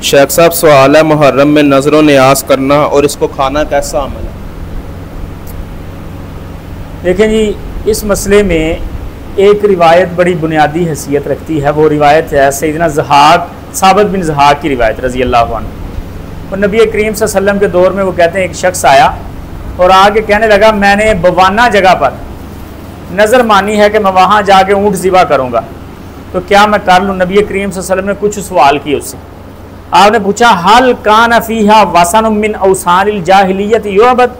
شیخ صاحب سوال ہے، محرم میں نظر و نیاز کرنا اور اس کو کھانا کیسا عمل ہے؟ دیکھیں جی، اس مسئلے میں ایک روایت بڑی بنیادی حیثیت رکھتی ہے. وہ روایت ہے سیدنا ضحاک، ثابت بن ضحاک کی روایت رضی اللہ عنہ. اور نبی کریم صلی اللہ علیہ وسلم کے دور میں وہ کہتے ہیں ایک شخص آیا اور آگے کہنے لگا میں نے بوانہ جگہ پر نظر مانی ہے کہ میں وہاں جا کے اونٹ ذبح کروں گا، تو کیا میں کر لوں؟ نبی کریم صلی اللہ علیہ وسلم نے کچھ سوال کیے اس سے. آپ نے پوچھا حل کان فیہا وثن من اوثان الجاہلیت یعبد،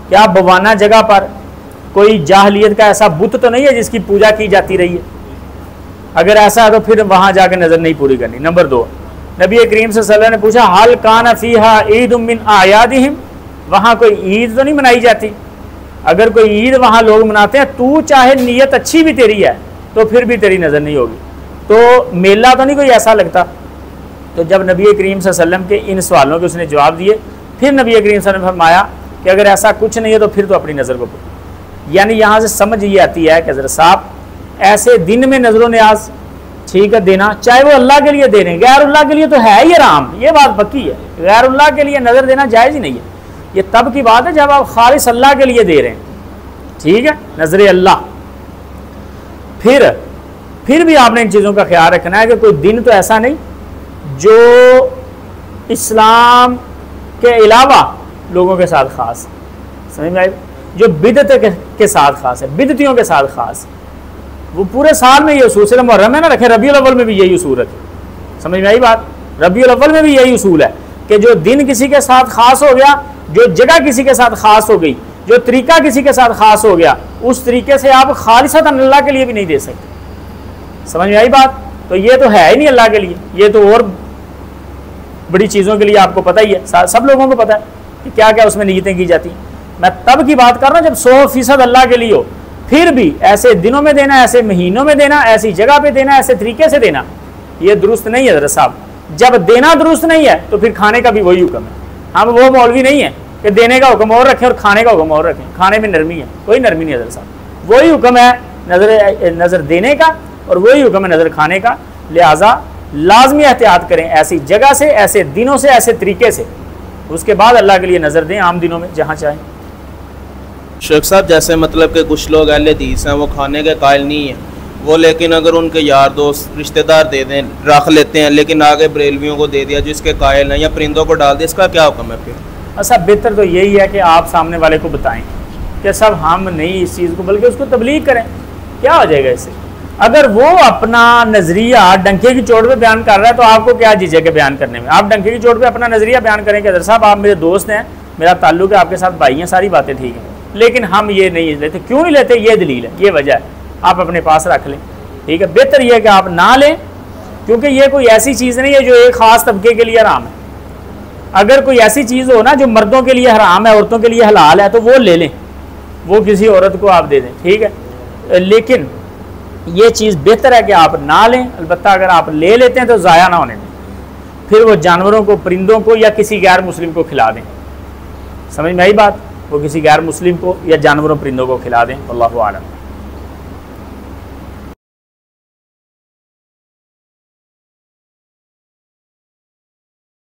کیا بوانہ جگہ پر کوئی جاہلیت کا ایسا بت تو نہیں ہے جس کی پوجا کی جاتی رہی ہے؟ اگر ایسا ہے تو پھر وہاں جا کے نظر نہیں پوری کرنی. نمبر 2، نبی کریم صلی اللہ علیہ وسلم نے پوچھا حل کان فیہا عید من اعیادہم، وہاں کوئی عید تو نہیں منائی جاتی؟ اگر کوئی عید وہاں لوگ مناتے ہیں، تو چاہے نیت اچھی بھی تیری ہے تو پھر بھی تیری نظر نہیں ہوگی. تو میلہ تو نہیں کوئی ایسا لگتا. تو جب نبی کریم صلی اللہ علیہ وسلم کے ان سوالوں کے اس نے جواب دیے، پھر نبی کریم صلی اللہ علیہ وسلم نے فرمایا کہ اگر ایسا کچھ نہیں ہے تو پھر تو اپنی نظر کو پڑھ. یعنی یہاں سے سمجھ یہ آتی ہے کہ حضرت صاحب ایسے دن میں نظر و نیاز ٹھیک ہے دینا، چاہے وہ اللہ کے لیے دے رہے ہیں، غیر اللہ کے لیے تو ہے ہی حرام، یہ بات پکی ہے. غیر اللہ کے لیے نظر دینا جائز ہی نہیں ہے. یہ تب کی بات ہے جب آپ خالص اللہ کے لیے دے رہے ہیں، ٹھیک ہے، نظر اللہ. پھر بھی آپ نے ان چیزوں کا خیال رکھنا ہے کہ کوئی دن تو ایسا نہیں جو اسلام کے علاوہ لوگوں کے ساتھ خاص، سمجھ میں آئی، جو بدعت کے ساتھ خاص ہے، بدعتیوں کے ساتھ خاص. وہ پورے سال میں یہ اصول، صرف محرم میں نہ رکھے، ربیع الاول میں بھی یہی اصول رکھے. سمجھ میں آئی بات؟ ربیع الاول میں بھی یہی اصول ہے کہ جو دن کسی کے ساتھ خاص ہو گیا، جو جگہ کسی کے ساتھ خاص ہو گئی، جو طریقہ کسی کے ساتھ خاص ہو گیا، اس طریقے سے آپ خالصتاً اللہ کے لیے بھی نہیں دے سکتے. سمجھ میں آئی بات؟ تو یہ تو ہے ہی نہیں اللہ کے لیے، یہ تو اور بڑی چیزوں کے لیے آپ کو پتہ ہی ہے، سب لوگوں کو پتہ ہے کہ کیا کیا اس میں نیتیں کی جاتی ہیں. میں تب کی بات کر رہا ہوں جب 100% اللہ کے لیے ہو. پھر بھی ایسے دنوں میں دینا، ایسے مہینوں میں دینا، ایسی جگہ پہ دینا، ایسے طریقے سے دینا، یہ درست نہیں ہے حضرت صاحب. جب دینا درست نہیں ہے تو پھر کھانے کا بھی وہی حکم ہے. ہم وہ مولوی نہیں ہیں کہ دینے کا حکم اور رکھیں اور کھانے کا حکم اور رکھیں. کھانے میں نرمی ہے، کوئی نرمی نہیں حضرت صاحب. وہی حکم ہے نظر دینے کا اور وہی حکم ہے نظر کھانے کا. لہٰذا لازمی احتیاط کریں ایسی جگہ سے، ایسے دنوں سے، ایسے طریقے سے. اس کے بعد اللہ کے لیے نظر دیں عام دنوں میں جہاں چاہیں. شیخ صاحب جیسے مطلب کہ کچھ لوگ اہل حدیث ہیں، وہ کھانے کے قائل نہیں ہیں، وہ لیکن اگر ان کے یار دوست رشتہ دار دے دیں رکھ لیتے ہیں، لیکن آگے بریلویوں کو دے دیا جس کے قائل ہیں، یا پرندوں کو ڈال دیا، اس کا کیا حکم ہے پھر؟ اچھا، بہتر تو یہی ہے کہ آپ سامنے والے کو بتائیں کہ سب ہم نہیں اس چیز کو، بلکہ اس کو تبلیغ کریں. کیا ہو جائے گا اس سے؟ اگر وہ اپنا نظریہ ڈنکے کی چوٹ پہ بیان کر رہا ہے تو آپ کو کیا جھجک ہے بیان کرنے میں؟ آپ ڈنکے کی چوٹ پہ اپنا نظریہ بیان کریں کہ حضرت صاحب آپ میرے دوست ہیں، میرا تعلق ہے آپ کے ساتھ، بھائی ہیں، ساری باتیں ٹھیک ہیں، لیکن ہم یہ نہیں لیتے. کیوں نہیں لیتے؟ یہ دلیل ہے، یہ وجہ ہے، آپ اپنے پاس رکھ لیں. ٹھیک ہے، بہتر یہ ہے کہ آپ نہ لیں، کیونکہ یہ کوئی ایسی چیز نہیں ہے جو ایک خاص طبقے کے لیے حرام ہے. اگر کوئی ایسی چیز ہو نا جو مردوں کے لیے حرام ہے، عورتوں کے لیے حلال ہے، تو وہ لے لیں، وہ کسی عورت کو آپ دے دیں. ٹھیک ہے، لیکن یہ چیز بہتر ہے کہ آپ نہ لیں. البتہ اگر آپ لے لیتے ہیں تو ضائع نہ ہونے دیں، پھر وہ جانوروں کو، پرندوں کو یا کسی غیر مسلم کو کھلا دیں. سمجھ میں آئی بات؟ وہ کسی غیر مسلم کو یا جانوروں پرندوں کو کھلا دیں. اللہ اعلم.